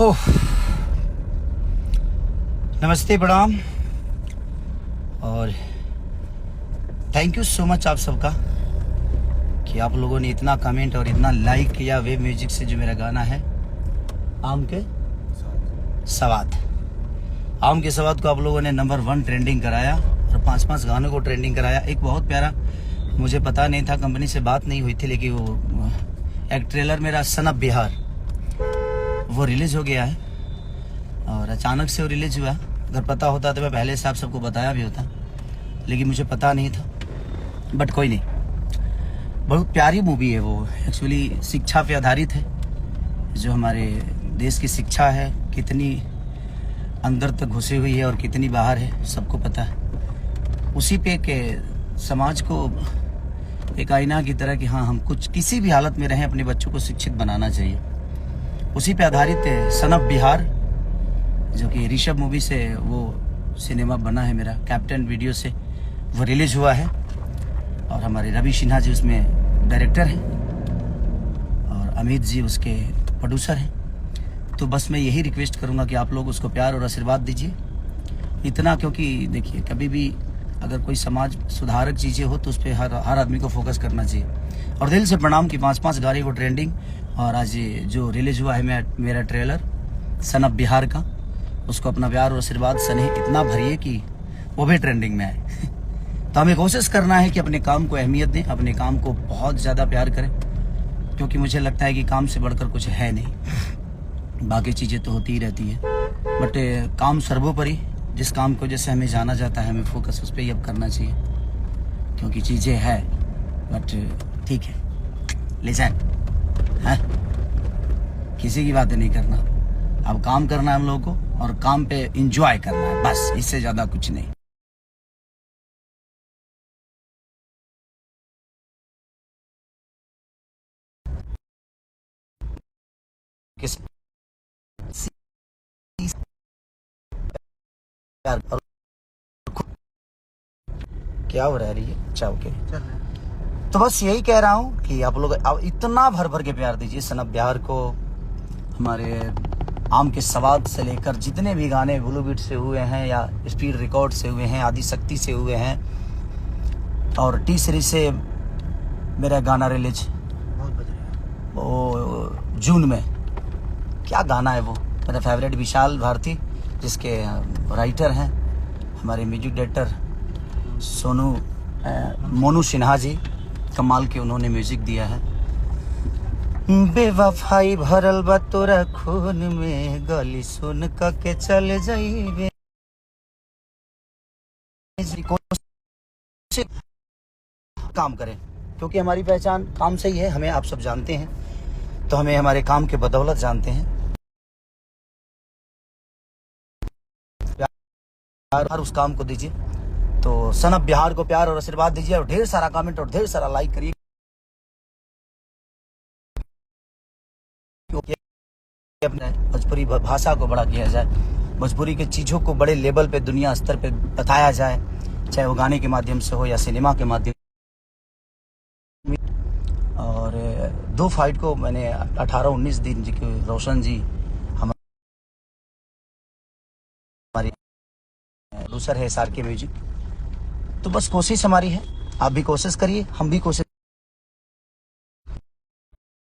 ओह, नमस्ते, प्रणाम और थैंक यू सो मच आप सबका कि आप लोगों ने इतना कमेंट और इतना लाइक किया वेब म्यूजिक से जो मेरा गाना है आम के सवाद। आम के सवाद को आप लोगों ने नंबर 1 ट्रेंडिंग कराया और 5-5 गानों को ट्रेंडिंग कराया। एक बहुत प्यारा, मुझे पता नहीं था, कंपनी से बात नहीं हुई थी, लेकिन वो एक ट्रेलर मेरा सन ऑफ बिहार वो रिलीज हो गया है और अचानक से वो रिलीज हुआ। अगर पता होता तो मैं पहले से आप सबको बताया भी होता, लेकिन मुझे पता नहीं था। बट कोई नहीं, बहुत प्यारी मूवी है वो। एक्चुअली शिक्षा पे आधारित है, जो हमारे देश की शिक्षा है कितनी अंदर तक घुसी हुई है और कितनी बाहर है सबको पता है। उसी पे के समाज को एक आईना की तरह कि हाँ, हम कुछ किसी भी हालत में रहें अपने बच्चों को शिक्षित बनाना चाहिए। उसी पे आधारित है सन ऑफ बिहार, जो कि ऋषभ मूवी से वो सिनेमा बना है मेरा, कैप्टन वीडियो से वो रिलीज हुआ है और हमारे रवि सिन्हा जी उसमें डायरेक्टर हैं और अमित जी उसके प्रोड्यूसर हैं। तो बस मैं यही रिक्वेस्ट करूंगा कि आप लोग उसको प्यार और आशीर्वाद दीजिए इतना, क्योंकि देखिए कभी भी अगर कोई समाज सुधारक चीज़ें हो तो उस पर हर आदमी को फोकस करना चाहिए। और दिल से प्रणाम कि 5-5 गाड़ी को ट्रेंडिंग, और आज जो रिलीज हुआ है मेरा ट्रेलर सन ऑफ बिहार का, उसको अपना प्यार और आशीर्वाद स्नेह इतना भरिए कि वो भी ट्रेंडिंग में आए। तो हमें कोशिश करना है कि अपने काम को अहमियत दें, अपने काम को बहुत ज़्यादा प्यार करें, क्योंकि मुझे लगता है कि काम से बढ़कर कुछ है नहीं। बाकी चीज़ें तो होती ही रहती है, बट काम सर्वोपरि। जिस काम को जैसे हमें जाना जाता है, हमें फोकस उस पर ही अब करना चाहिए, क्योंकि चीज़ें है। बट ठीक है, लिसन है, किसी की बातें नहीं करना, अब काम करना है हम लोगों को और काम पे एंजॉय करना है, बस इससे ज़्यादा कुछ नहीं। किस क्या हो रहा है ये? अच्छा, ओके। तो बस यही कह रहा हूँ कि आप लोग अब इतना भर भर के प्यार दीजिए सन ऑफ बिहार को। हमारे आम के सवाद से लेकर जितने भी गाने ब्लू बीट से हुए हैं या स्पीड रिकॉर्ड से हुए हैं, आदि शक्ति से हुए हैं, और टी सीरीज से मेरा गाना रिलीज वो जून में। क्या गाना है वो, मेरा फेवरेट विशाल भारती, जिसके राइटर हैं हमारे म्यूजिक डायरेक्टर मोनू सिन्हा जी, कमाल के उन्होंने म्यूजिक दिया है। बेवफाई भरल बा तोरा खून में, गली सुन के चले जाइबे। काम करें, क्योंकि हमारी पहचान काम से ही है, हमें आप सब जानते हैं, तो हमें हमारे काम के बदौलत जानते हैं। प्यार उस काम को दीजिए, तो सन ऑफ बिहार को प्यार और आशीर्वाद दीजिए और ढेर सारा कमेंट और ढेर सारा लाइक करिए, अपने भोजपुरी भाषा को बड़ा किया जाए, भोजपुरी के चीज़ों को बड़े लेवल पे दुनिया स्तर पे बताया जाए, चाहे वो गाने के माध्यम से हो या सिनेमा के माध्यम। और 2 फाइट को मैंने 18-19 दिन जी के रोशन जी हमारी प्रोड्यूसर है SRK म्यूजिक। तो बस कोशिश हमारी है, आप भी कोशिश करिए, हम भी कोशिश